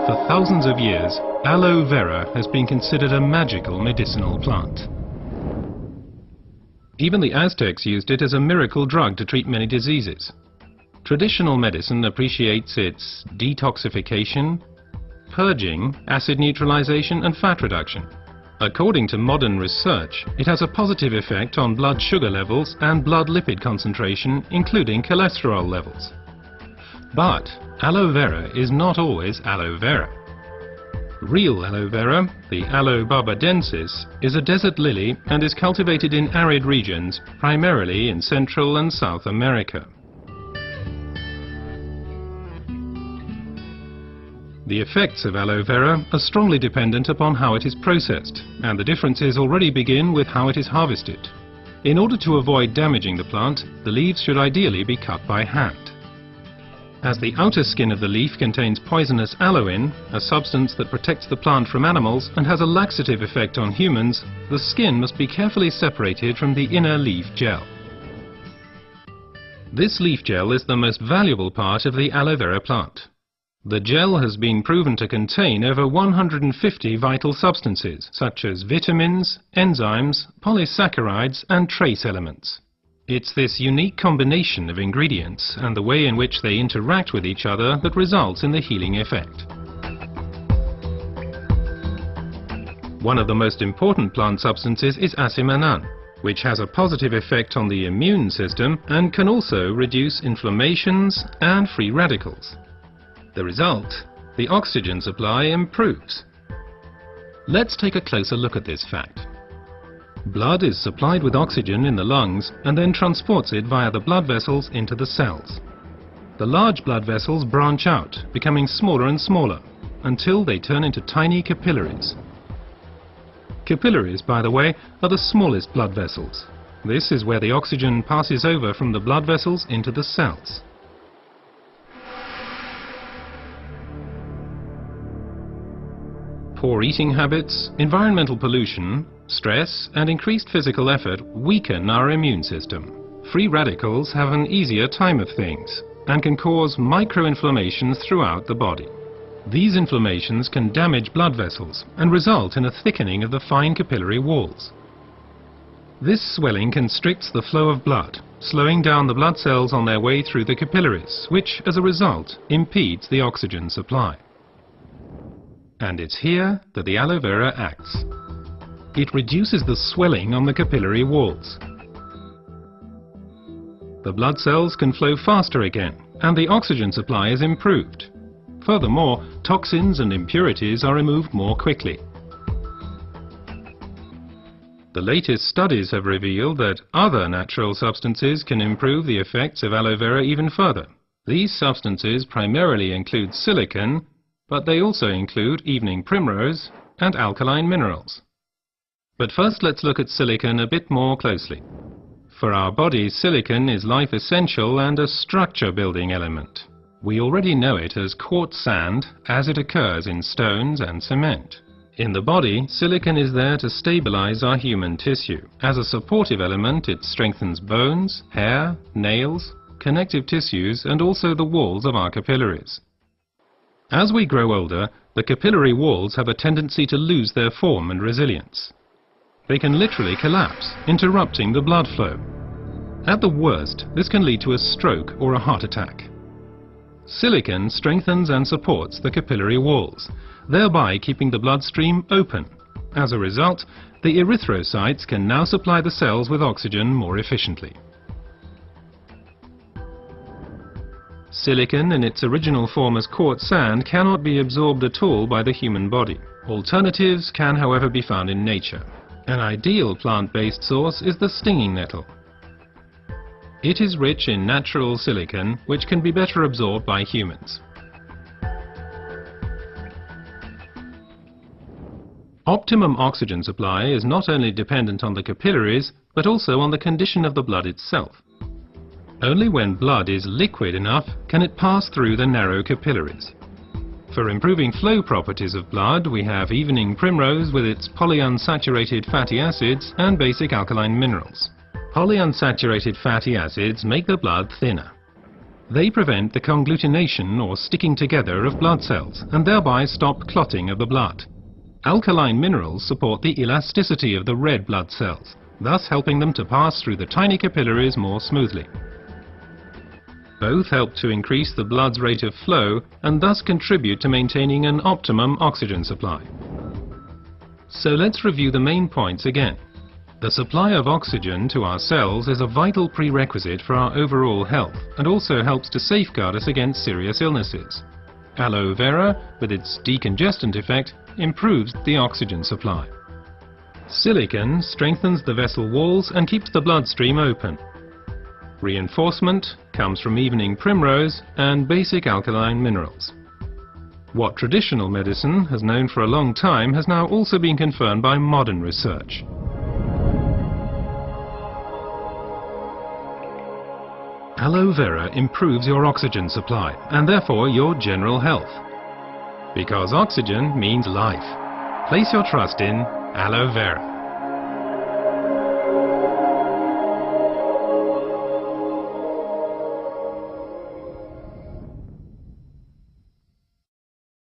For thousands of years, aloe vera has been considered a magical medicinal plant. Even the Aztecs used it as a miracle drug to treat many diseases. Traditional medicine appreciates its detoxification, purging, acid neutralization and fat reduction. According to modern research, it has a positive effect on blood sugar levels and blood lipid concentration, including cholesterol levels. But aloe vera is not always aloe vera. Real aloe vera, the Aloe barbadensis, is a desert lily and is cultivated in arid regions, primarily in Central and South America. The effects of aloe vera are strongly dependent upon how it is processed, and the differences already begin with how it is harvested. In order to avoid damaging the plant, the leaves should ideally be cut by hand. As the outer skin of the leaf contains poisonous aloin, a substance that protects the plant from animals and has a laxative effect on humans, the skin must be carefully separated from the inner leaf gel. This leaf gel is the most valuable part of the aloe vera plant. The gel has been proven to contain over 150 vital substances, such as vitamins, enzymes, polysaccharides and trace elements. It's this unique combination of ingredients and the way in which they interact with each other that results in the healing effect. One of the most important plant substances is asimanan, which has a positive effect on the immune system and can also reduce inflammations and free radicals. The result, the oxygen supply improves. Let's take a closer look at this fact. Blood is supplied with oxygen in the lungs and then transports it via the blood vessels into the cells. The large blood vessels branch out, becoming smaller and smaller, until they turn into tiny capillaries. Capillaries, by the way, are the smallest blood vessels. This is where the oxygen passes over from the blood vessels into the cells. Poor eating habits, environmental pollution, stress and increased physical effort weaken our immune system. Free radicals have an easier time of things and can cause microinflammations throughout the body. These inflammations can damage blood vessels and result in a thickening of the fine capillary walls. This swelling constricts the flow of blood, slowing down the blood cells on their way through the capillaries, which, as a result, impedes the oxygen supply. And it's here that the aloe vera acts. It reduces the swelling on the capillary walls. The blood cells can flow faster again, and the oxygen supply is improved. Furthermore, toxins and impurities are removed more quickly. The latest studies have revealed that other natural substances can improve the effects of aloe vera even further. These substances primarily include silicon, but they also include evening primrose and alkaline minerals. But first let's look at silicon a bit more closely. For our bodies, silicon is life essential and a structure building element. We already know it as quartz sand as it occurs in stones and cement. In the body, silicon is there to stabilize our human tissue. As a supportive element, it strengthens bones, hair, nails, connective tissues and also the walls of our capillaries. As we grow older, the capillary walls have a tendency to lose their form and resilience. They can literally collapse, interrupting the blood flow. At the worst, this can lead to a stroke or a heart attack. Silicon strengthens and supports the capillary walls, thereby keeping the bloodstream open. As a result, the erythrocytes can now supply the cells with oxygen more efficiently. Silicon in its original form as quartz sand cannot be absorbed at all by the human body. Alternatives can, however, be found in nature. An ideal plant-based source is the stinging nettle. It is rich in natural silicon, which can be better absorbed by humans. Optimum oxygen supply is not only dependent on the capillaries, but also on the condition of the blood itself. Only when blood is liquid enough can it pass through the narrow capillaries. For improving flow properties of blood, we have evening primrose with its polyunsaturated fatty acids and basic alkaline minerals. Polyunsaturated fatty acids make the blood thinner. They prevent the conglutination or sticking together of blood cells and thereby stop clotting of the blood. Alkaline minerals support the elasticity of the red blood cells, thus helping them to pass through the tiny capillaries more smoothly. Both help to increase the blood's rate of flow and thus contribute to maintaining an optimum oxygen supply. So let's review the main points again. The supply of oxygen to our cells is a vital prerequisite for our overall health and also helps to safeguard us against serious illnesses. Aloe vera, with its decongestant effect, improves the oxygen supply. Silicon strengthens the vessel walls and keeps the bloodstream open. Reinforcement comes from evening primrose and basic alkaline minerals. What traditional medicine has known for a long time has now also been confirmed by modern research. Aloe vera improves your oxygen supply and therefore your general health. Because oxygen means life. Place your trust in Aloe vera.